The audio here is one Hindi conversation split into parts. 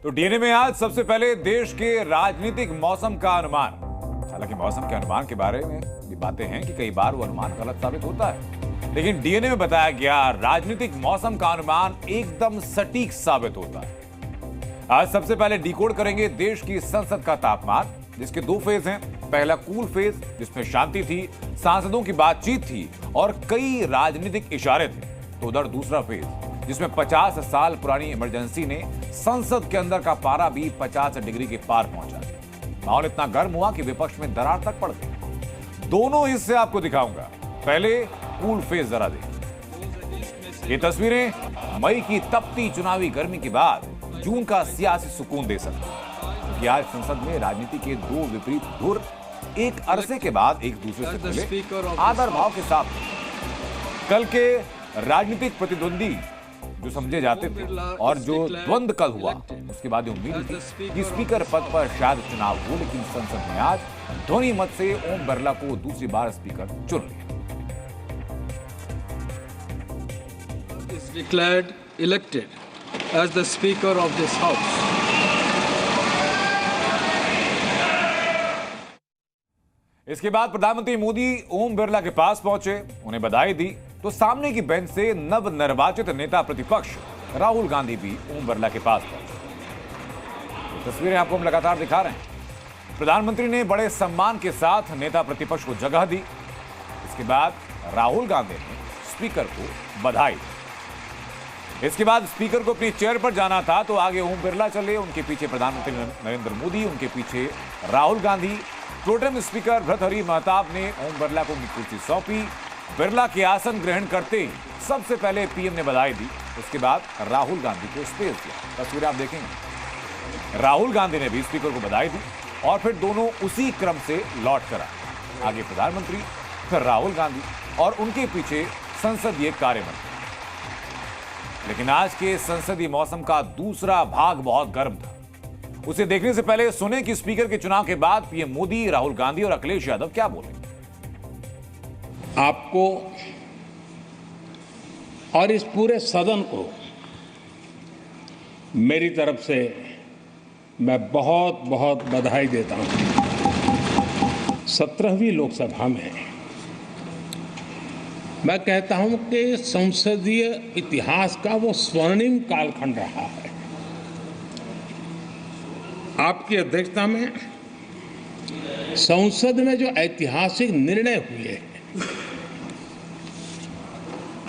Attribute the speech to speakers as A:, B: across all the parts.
A: तो डीएनए में आज सबसे पहले देश के राजनीतिक मौसम का अनुमान। हालांकि मौसम के अनुमान के बारे में भी बातें हैं कि कई बार वो अनुमान गलत साबित होता है, लेकिन डीएनए में बताया गया राजनीतिक मौसम का अनुमान एकदम सटीक साबित होता है। आज सबसे पहले डिकोड करेंगे देश की संसद का तापमान, जिसके दो फेज हैं। पहला कूल फेज, जिसमें शांति थी, सांसदों की बातचीत थी और कई राजनीतिक इशारे थे। तो उधर दूसरा फेज, जिसमें 50 साल पुरानी इमरजेंसी ने संसद के अंदर का पारा भी 50 डिग्री के पार पहुंचा दिया। माहौल इतना गर्म हुआ कि विपक्ष में दरार तक पड़ गई। दोनों हिस्से आपको दिखाऊंगा। पहले कूल फेज जरा देखिए। ये तस्वीरें मई की तपती चुनावी गर्मी के बाद जून का सियासी सुकून दे सकती है, क्योंकि आज संसद में राजनीति के दो विपरीत धुर एक अरसे के बाद एक दूसरे से मिले आदर भाव के साथ। कल के राजनीतिक प्रतिद्वंदी जो समझे जाते थे और जो द्वंद्व कल हुआ, उसके बाद उम्मीद थी कि स्पीकर पद पर शायद चुनाव हो, लेकिन संसद ने आज ध्वनि मत से ओम बिरला को दूसरी बार स्पीकर चुन लिया।
B: Is declared elected as the speaker of this house.
A: इसके बाद प्रधानमंत्री मोदी ओम बिरला के पास पहुंचे, उन्हें बधाई दी। तो सामने की बेंच से नव निर्वाचित नेता प्रतिपक्ष राहुल गांधी भी ओम बिरला के पास पहुंचे। तस्वीरें आपको हम लगातार दिखा रहे हैं। प्रधानमंत्री ने बड़े सम्मान के साथ नेता प्रतिपक्ष को जगह दी। इसके बाद राहुल गांधी ने स्पीकर को बधाई दी। इसके बाद स्पीकर को अपनी चेयर पर जाना था, तो आगे ओम बिरला चले, उनके पीछे प्रधानमंत्री नरेंद्र मोदी, उनके पीछे राहुल गांधी। प्रोटेम स्पीकर भर्तृहरि महताब ने ओम बिरला को उनकी कुर्सी सौंपी। बिरला के आसन ग्रहण करते ही सबसे पहले पीएम ने बधाई दी। उसके बाद राहुल गांधी को स्पेस दिया। तस्वीरें आप देखेंगे। राहुल गांधी ने भी स्पीकर को बधाई दी और फिर दोनों उसी क्रम से लौट कर आए। आगे प्रधानमंत्री, फिर राहुल गांधी और उनके पीछे संसदीय कार्य मंत्री। लेकिन आज के संसदीय मौसम का दूसरा भाग बहुत गर्म था। उसे देखने से पहले सुने कि स्पीकर के चुनाव के बाद पीएम मोदी, राहुल गांधी और अखिलेश यादव क्या बोले।
C: आपको और इस पूरे सदन को मेरी तरफ से मैं बहुत बहुत बधाई देता हूं। 17वीं लोकसभा में मैं कहता हूं कि संसदीय इतिहास का वो स्वर्णिम कालखंड रहा है। आपकी अध्यक्षता में संसद में जो ऐतिहासिक निर्णय हुए हैं,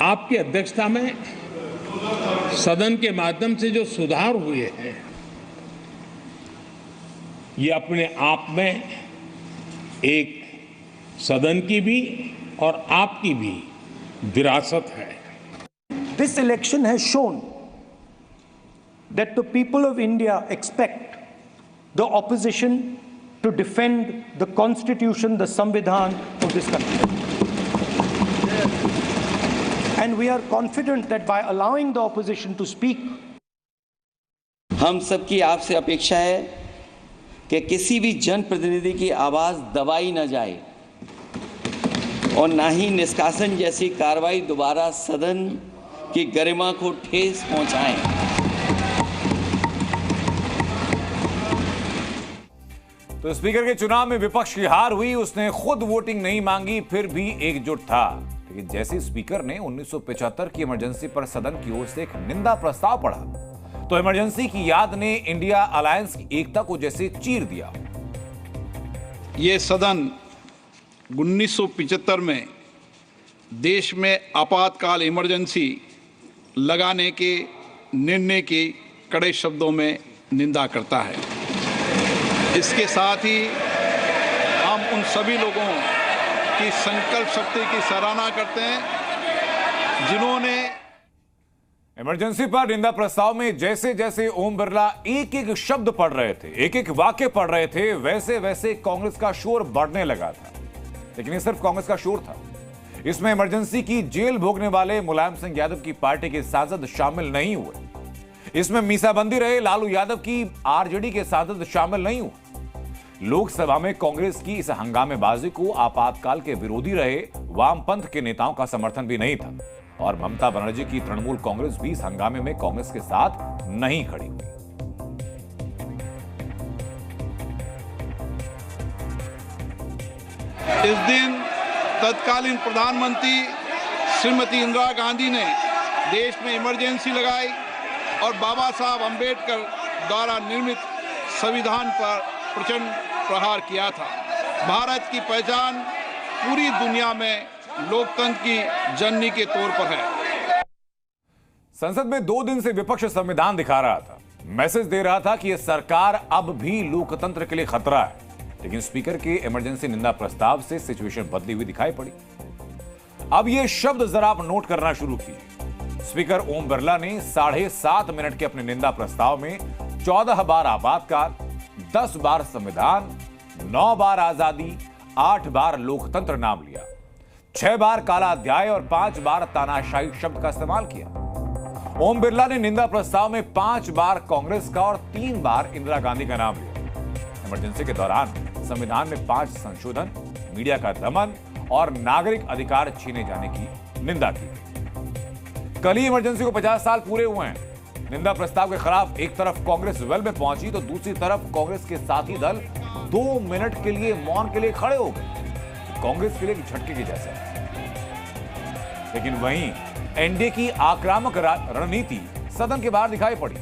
C: आपकी अध्यक्षता में सदन के माध्यम से जो सुधार हुए हैं, ये अपने आप में एक सदन की भी और आपकी भी विरासत है।
D: This election has shown that the people of India expect the opposition to defend the constitution, the Samvidhan of this country. And we are confident that by allowing the opposition to speak,
E: हम सबकी आपसे अपेक्षा है कि किसी भी जनप्रतिनिधि की आवाज दबाई न जाए और ना ही निष्कासन जैसी कार्रवाई दोबारा सदन की गरिमा को ठेस पहुंचाएं।
A: तो स्पीकर के चुनाव में विपक्ष की हार हुई। उसने खुद वोटिंग नहीं मांगी, फिर भी एकजुट था। लेकिन जैसे स्पीकर ने 1975 की इमरजेंसी पर सदन की ओर से एक निंदा प्रस्ताव पढ़ा, तो इमरजेंसी की याद ने इंडिया अलायंस की एकता को जैसे चीर दिया।
F: ये सदन 1975 में देश में आपातकाल इमरजेंसी लगाने के निर्णय की कड़े शब्दों में निंदा करता है। इसके साथ ही हम उन सभी लोगों की संकल्प शक्ति की सराहना करते हैं जिन्होंने
A: इमरजेंसी पर निंदा प्रस्ताव में जैसे जैसे ओम बिरला एक एक शब्द पढ़ रहे थे, एक एक वाक्य पढ़ रहे थे, वैसे वैसे कांग्रेस का शोर बढ़ने लगा था। लेकिन ये सिर्फ कांग्रेस का शोर था। इसमें इमरजेंसी की जेल भोगने वाले मुलायम सिंह यादव की पार्टी के सांसद शामिल नहीं हुए। इसमें मीसाबंदी रहे लालू यादव की आरजेडी के सांसद शामिल नहीं हुए। लोकसभा में कांग्रेस की इस हंगामेबाजी को आपातकाल के विरोधी रहे वामपंथ के नेताओं का समर्थन भी नहीं था और ममता बनर्जी की तृणमूल कांग्रेस भी इस हंगामे में कांग्रेस के साथ नहीं खड़ी हुई।
F: इस दिन तत्कालीन प्रधानमंत्री श्रीमती इंदिरा गांधी ने देश में इमरजेंसी लगाई और बाबा साहब अंबेडकर द्वारा निर्मित संविधान पर प्रचंड प्रहार किया था। भारत की पहचान पूरी दुनिया में लोकतंत्र की जननी के तौर पर है।
A: संसद में 2 दिन से विपक्ष संविधान दिखा रहा था, मैसेज दे रहा था कि यह सरकार अब भी लोकतंत्र के लिए खतरा है। लेकिन स्पीकर के इमरजेंसी निंदा प्रस्ताव से सिचुएशन बदली हुई दिखाई पड़ी। अब यह शब्द जरा आप नोट करना शुरू कीजिए। स्पीकर ओम बिरला ने 7.5 मिनट के अपने निंदा प्रस्ताव में 14 बार आपातकाल, 10 बार संविधान, 9 बार आजादी, 8 बार लोकतंत्र नाम लिया, 6 बार काला अध्याय और 5 बार तानाशाही शब्द का इस्तेमाल किया। ओम बिरला ने निंदा प्रस्ताव में 5 बार कांग्रेस का और 3 बार इंदिरा गांधी का नाम लिया। इमरजेंसी के दौरान संविधान में 5 संशोधन, मीडिया का दमन और नागरिक अधिकार छीने जाने की निंदा की। कल ही इमरजेंसी को 50 साल पूरे हुए हैं। निंदा प्रस्ताव के खिलाफ एक तरफ कांग्रेस वेल में पहुंची तो दूसरी तरफ कांग्रेस के साथी दल 2 मिनट के लिए मौन के लिए खड़े हो गए। कांग्रेस के लिए झटके की जैसा। लेकिन वहीं एनडीए की आक्रामक रणनीति सदन के बाहर दिखाई पड़ी।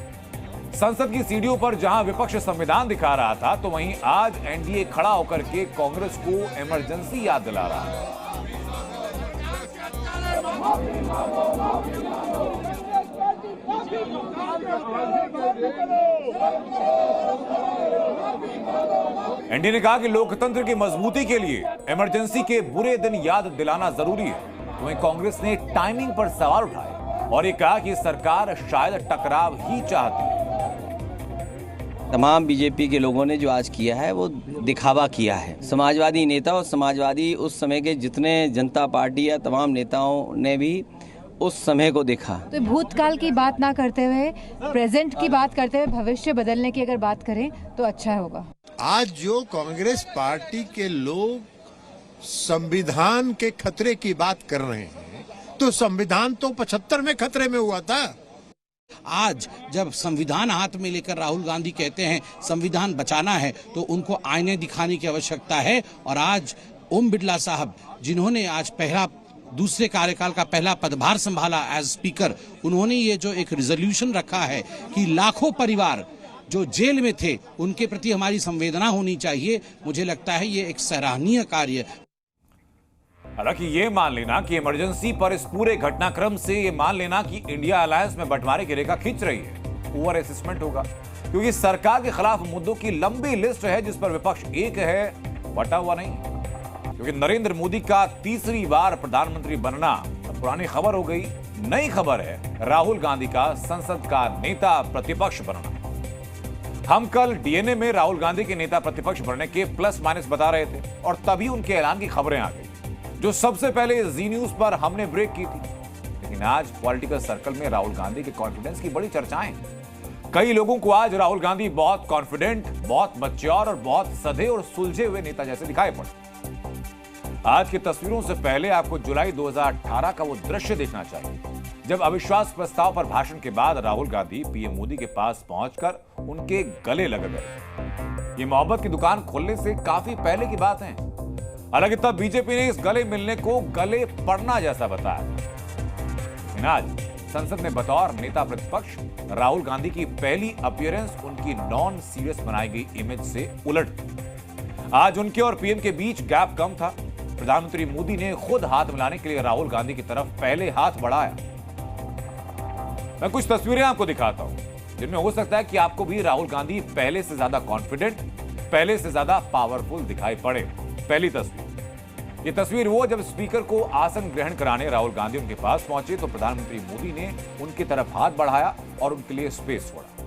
A: संसद की सीढ़ियों पर जहां विपक्ष संविधान दिखा रहा था, तो वहीं आज एनडीए खड़ा होकर के कांग्रेस को इमरजेंसी याद दिला रहा है। एनडीए ने कहा कि लोकतंत्र की मजबूती के लिए इमरजेंसी के बुरे दिन याद दिलाना जरूरी है। वहीं कांग्रेस ने टाइमिंग पर सवाल उठाए और ये कहा कि सरकार शायद टकराव ही चाहती है।
E: तमाम बीजेपी के लोगों ने जो आज किया है वो दिखावा किया है। समाजवादी नेता और समाजवादी उस समय के जितने जनता पार्टी या तमाम नेताओं ने भी उस समय को देखा।
G: तो भूतकाल की बात ना करते हुए प्रेजेंट की बात करते हुए भविष्य बदलने की अगर बात करें तो अच्छा होगा।
H: आज जो कांग्रेस पार्टी के लोग संविधान के खतरे की बात कर रहे हैं, तो संविधान तो 75 में खतरे में हुआ था।
I: आज जब संविधान हाथ में लेकर राहुल गांधी कहते हैं संविधान बचाना है, तो उनको आईने दिखाने की आवश्यकता है। और आज ओम बिरला साहब, जिन्होंने आज दूसरे कार्यकाल का पहला पदभार संभाला एज स्पीकर, उन्होंने ये जो एक रिजोल्यूशन रखा है कि लाखों परिवार जो जेल में थे उनके प्रति हमारी संवेदना होनी चाहिए, मुझे लगता है ये एक सराहनीय कार्य।
A: हालांकि ये मान लेना कि इमरजेंसी पर इस पूरे घटनाक्रम से ये मान लेना कि इंडिया अलायंस में बंटवारे की रेखा खींच रही है, ओवर असेसमेंट होगा। क्योंकि सरकार के खिलाफ मुद्दों की लंबी लिस्ट है जिस पर विपक्ष एक है, बटा हुआ नहीं। क्योंकि नरेंद्र मोदी का तीसरी बार प्रधानमंत्री बनना पुरानी खबर हो गई। नई खबर है राहुल गांधी का संसद का नेता प्रतिपक्ष बनना। हम कल डीएनए में राहुल गांधी के नेता प्रतिपक्ष बनने के प्लस माइनस बता रहे थे और तभी उनके ऐलान की खबरें आ गई, जो सबसे पहले जी न्यूज पर हमने ब्रेक की थी। लेकिन आज पॉलिटिकल सर्कल में राहुल गांधी के कॉन्फिडेंस की बड़ी चर्चाएं। कई लोगों को आज राहुल गांधी बहुत कॉन्फिडेंट, बहुत मैच्योर और बहुत सधे और सुलझे हुए नेता जैसे दिखाई पड़े। आज की तस्वीरों से पहले आपको जुलाई 2018 का वो दृश्य देखना चाहिए जब अविश्वास प्रस्ताव पर भाषण के बाद राहुल गांधी पीएम मोदी के पास पहुंचकर उनके गले लग गए। ये मोहब्बत की दुकान खोलने से काफी पहले की बात है। हालांकि तब बीजेपी ने इस गले मिलने को गले पड़ना जैसा बताया। लेकिन आज संसद में बतौर नेता प्रतिपक्ष राहुल गांधी की पहली अपीयरेंस उनकी नॉन सीरियस बनाई गई इमेज से उलट थी। आज उनके और पीएम के बीच गैप कम था। प्रधानमंत्री मोदी ने खुद हाथ मिलाने के लिए राहुल गांधी की तरफ पहले हाथ बढ़ाया। मैं कुछ तस्वीरें आपको दिखाता हूं जिनमें हो सकता है कि आपको भी राहुल गांधी पहले से ज्यादा कॉन्फिडेंट, पहले से ज्यादा पावरफुल दिखाई पड़े। पहली तस्वीर, ये तस्वीर वो जब स्पीकर को आसन ग्रहण कराने राहुल गांधी उनके पास पहुंचे तो प्रधानमंत्री मोदी ने उनकी तरफ हाथ बढ़ाया और उनके लिए स्पेस छोड़ा।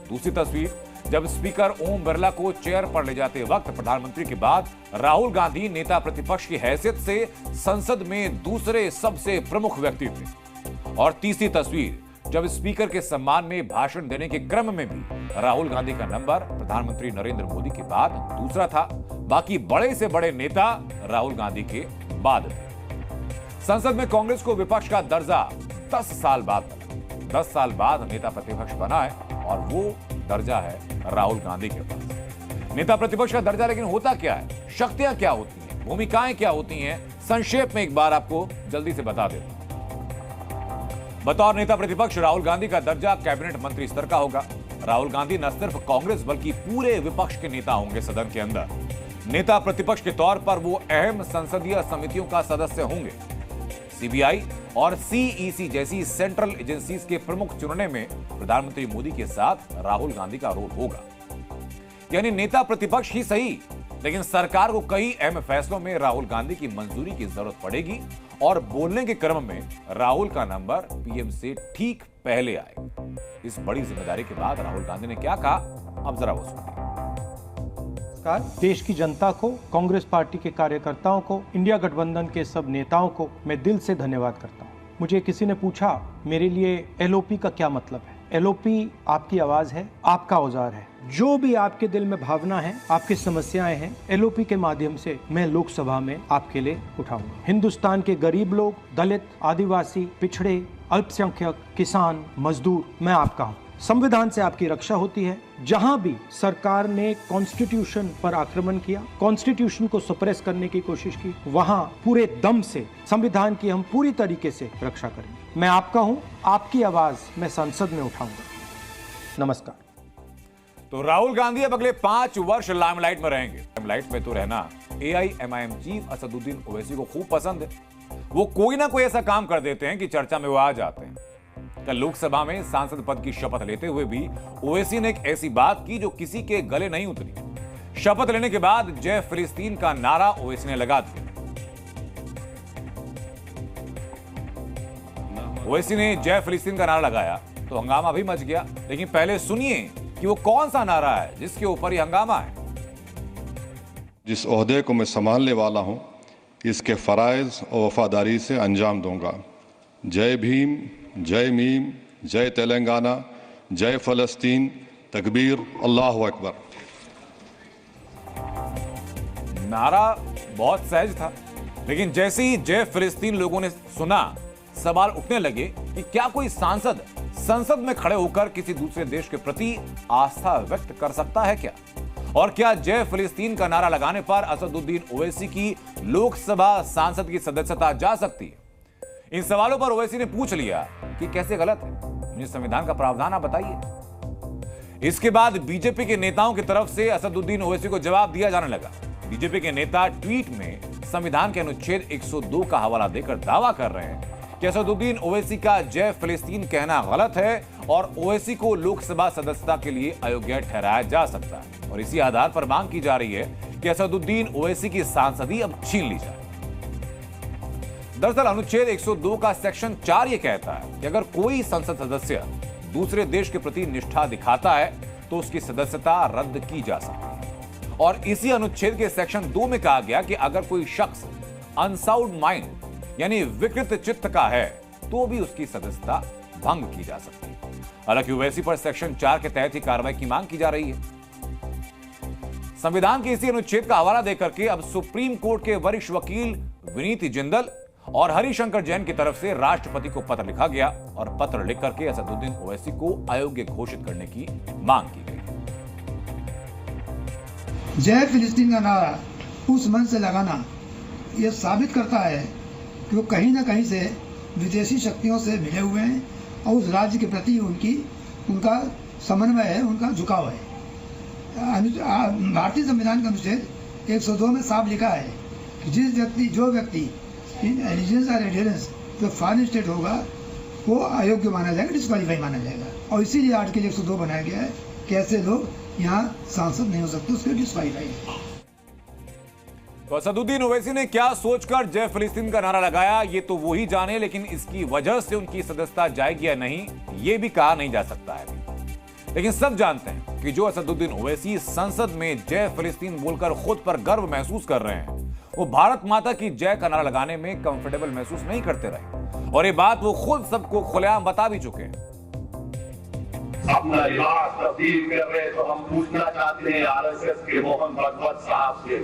A: दूसरी तस्वीर, जब स्पीकर ओम बिरला को चेयर पर ले जाते वक्त प्रधानमंत्री के बाद राहुल गांधी नेता प्रतिपक्ष की हैसियत से संसद में दूसरे सबसे प्रमुख व्यक्ति थे। और तीसरी तस्वीर, जब स्पीकर के सम्मान में भाषण देने के क्रम में भी राहुल गांधी का नंबर प्रधानमंत्री नरेंद्र मोदी के बाद दूसरा था। बाकी बड़े से बड़े नेता राहुल गांधी के बाद थे। संसद में कांग्रेस को विपक्ष का दर्जा 10 साल बाद मिला। 10 साल बाद नेता प्रतिपक्ष बना है और वो दर्जा है राहुल गांधी के पास। नेता प्रतिपक्ष का दर्जा लेकिन होता क्या है, शक्तियां क्या होती हैं, भूमिकाएं क्या होती हैं, संक्षेप में एक बार आपको जल्दी से बता देता हूं। बतौर नेता प्रतिपक्ष राहुल गांधी का दर्जा कैबिनेट मंत्री स्तर का होगा। राहुल गांधी न सिर्फ कांग्रेस बल्कि पूरे विपक्ष के नेता होंगे सदन के अंदर। नेता प्रतिपक्ष के तौर पर वो अहम संसदीय समितियों का सदस्य होंगे। सीबीआई और सीईसी जैसी सेंट्रल एजेंसीज के प्रमुख चुनने में प्रधानमंत्री मोदी के साथ राहुल गांधी का रोल होगा। यानी नेता प्रतिपक्ष ही सही, लेकिन सरकार को कई अहम फैसलों में राहुल गांधी की मंजूरी की जरूरत पड़ेगी और बोलने के क्रम में राहुल का नंबर पीएम से ठीक पहले आएगा। इस बड़ी जिम्मेदारी के बाद राहुल गांधी ने क्या कहा, अब जरा वो सुनिए।
D: देश की जनता को, कांग्रेस पार्टी के कार्यकर्ताओं को, इंडिया गठबंधन के सब नेताओं को मैं दिल से धन्यवाद करता हूं। मुझे किसी ने पूछा मेरे लिए एलओपी का क्या मतलब है। एलओपी आपकी आवाज है, आपका औजार है। जो भी आपके दिल में भावना है, आपकी समस्याएं हैं, एलओपी के माध्यम से मैं लोकसभा में आपके लिए उठाऊंगा। हिंदुस्तान के गरीब लोग, दलित, आदिवासी, पिछड़े, अल्पसंख्यक, किसान, मजदूर, मैं आपका हूँ। संविधान से आपकी रक्षा होती है। जहां भी सरकार ने कॉन्स्टिट्यूशन पर आक्रमण किया, कॉन्स्टिट्यूशन को सप्रेस करने की कोशिश की, वहां पूरे दम से संविधान की हम पूरी तरीके से रक्षा करेंगे। मैं आपका हूं, आपकी आवाज मैं संसद में उठाऊंगा। नमस्कार।
A: तो राहुल गांधी अब अगले 5 वर्ष लाइमलाइट में रहेंगे। लाइमलाइट में तो रहना एआईएमआईएम चीफ असदुद्दीन ओवैसी को खूब पसंद है। वो कोई ना कोई ऐसा काम कर देते हैं कि चर्चा में वो आ जाते हैं। कल लोकसभा में सांसद पद की शपथ लेते हुए भी ओवैसी ने एक ऐसी बात की जो किसी के गले नहीं उतरी। शपथ लेने के बाद जय फिलिस्तीन का नारा ओवैसी ने लगा दिया। ओवैसी ने जय फिलिस्तीन का नारा लगाया तो हंगामा भी मच गया। लेकिन पहले सुनिए कि वो कौन सा नारा है जिसके ऊपर ये हंगामा है।
J: जिस ओहदे को मैं संभालने वाला हूं, इसके फराइज और वफादारी से अंजाम दूंगा। जय भीम, जय मीम, जय तेलंगाना, जय फलस्तीन, तकबीर, अल्लाहु अकबर।
A: नारा बहुत सहज था, लेकिन जैसे ही जय फिलिस्तीन लोगों ने सुना, सवाल उठने लगे कि क्या कोई सांसद संसद में खड़े होकर किसी दूसरे देश के प्रति आस्था व्यक्त कर सकता है क्या? और क्या जय फिलिस्तीन का नारा लगाने पर असदुद्दीन ओवैसी की लोकसभा सांसद की सदस्यता जा सकती है? इन सवालों पर ओवैसी ने पूछ लिया कि कैसे गलत है, मुझे संविधान का प्रावधान आप बताइए। इसके बाद बीजेपी के नेताओं की तरफ से असदुद्दीन ओवैसी को जवाब दिया जाने लगा। बीजेपी के नेता ट्वीट में संविधान के अनुच्छेद 102 का हवाला देकर दावा कर रहे हैं कि असदुद्दीन ओवैसी का जय फिलिस्तीन कहना गलत है और ओवैसी को लोकसभा सदस्यता के लिए अयोग्य ठहराया जा सकता है। और इसी आधार पर मांग की जा रही है कि असदुद्दीन ओवैसी की सांसदी अब छीन ली जाए। दरअसल अनुच्छेद 102 का सेक्शन 4 ये कहता है कि अगर कोई संसद सदस्य दूसरे देश के प्रति निष्ठा दिखाता है तो उसकी सदस्यता रद्द की जा सकती है। और इसी अनुच्छेद के सेक्शन 2 में कहा गया कि अगर कोई शख्स अनसाउंड माइंड यानी विकृत चित्त का है तो भी उसकी सदस्यता भंग की जा सकती है। हालांकि ओवैसी पर सेक्शन 4 के तहत ही कार्रवाई की मांग की जा रही है। संविधान के इसी अनुच्छेद का हवाला देकर के अब सुप्रीम कोर्ट के वरिष्ठ वकील विनीत जिंदल और हरिशंकर जैन की तरफ से राष्ट्रपति को पत्र लिखा गया और पत्र लिख करके असदुद्दीन ओवैसी को अयोग्य घोषित करने की मांग की गई।
K: जय फिलिस्तीन का नारा उस मन से लगाना यह साबित करता है कि वो कहीं ना कहीं से विदेशी शक्तियों से भिड़े हुए हैं और उस राज्य के प्रति उनका समन्वय है, उनका झुकाव है। भारतीय संविधान के अनुच्छेद 102 में साफ लिखा है कि जो व्यक्ति एलिजेंस और एडहेरेंस जो फॉरेन स्टेट होगा वो अयोग्य माना जाएगा, डिस्क्वालीफाई माना जाएगा। और इसीलिए आर्टिकल 102 बनाया गया है कि ऐसे लोग यहाँ सांसद नहीं हो सकते, उसके डिस्क्वालीफाई।
A: तो असदुद्दीन ओवैसी ने क्या सोचकर जय फिलिस्तीन का नारा लगाया ये तो वो ही जाने, लेकिन इसकी वजह से उनकी सदस्यता जाएगी या नहीं ये भी कहा नहीं जा सकता है। लेकिन सब जानते हैं कि जो असदुद्दीन ओवैसी संसद में जय फिलिस्तीन बोलकर खुद पर गर्व महसूस कर रहे हैं, वो भारत माता की जय का नारा लगाने में कंफर्टेबल महसूस नहीं करते रहे। और ये बात वो खुद सबको खुलेआम बता भी चुके हैं।
L: अपना इलाज तब्दील कर रहे तो हम पूछना चाहते हैं आरएसएस के मोहन भागवत साहब से,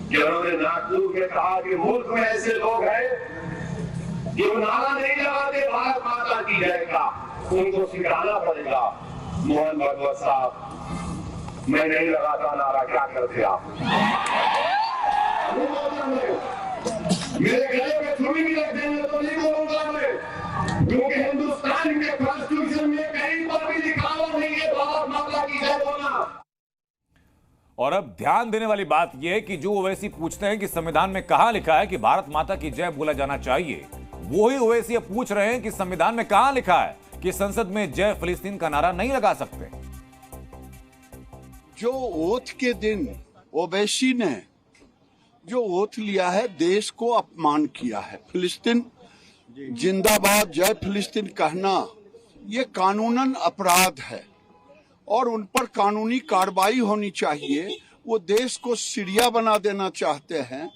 L: जिन्होंने नागपुर में कहा कि मुल्क में ऐसे लोग हैं जो नारा नहीं लगाते भारत माता की जय का, उनको सिखाना पड़ेगा। मोहन भागवत साहब, मैं नहीं लगाता नारा, क्या करते आप? बोलूंगा मैं। मेरे गले में छुरी भी रख देंगे तो नहीं बोलूंगा मैं, क्योंकि हिंदुस्तान के कॉन्स्टिट्यूशन में कहीं पर भी लिखा हुआ नहीं है भारत माता की जय बोलना।
A: और अब ध्यान देने वाली बात यह है कि जो ओवैसी पूछते हैं कि संविधान में कहां लिखा है कि भारत माता की जय बोला जाना चाहिए, वो ही ओवैसी अब पूछ रहे हैं कि संविधान में कहां लिखा है कि संसद में जय फिलिस्तीन का नारा नहीं लगा सकते।
M: जो ओथ के दिन ओवैसी ने जो ओथ लिया है, देश को अपमान किया है। फिलिस्तीन जिंदाबाद, जय फिलिस्तीन कहना ये कानूनन अपराध है और उन पर कानूनी कार्रवाई होनी चाहिए। वो देश को सीरिया बना देना चाहते हैं।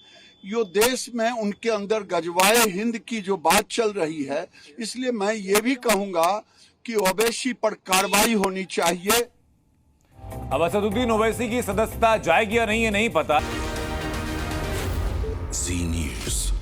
M: यो देश में उनके अंदर गजवाए हिंद की जो बात चल रही है, इसलिए मैं ये भी कहूंगा कि ओवैसी पर कार्रवाई होनी चाहिए।
A: अब असदुद्दीन ओवैसी की सदस्यता जाएगी या नहीं, ये नहीं पता।
N: जी न्यूज़।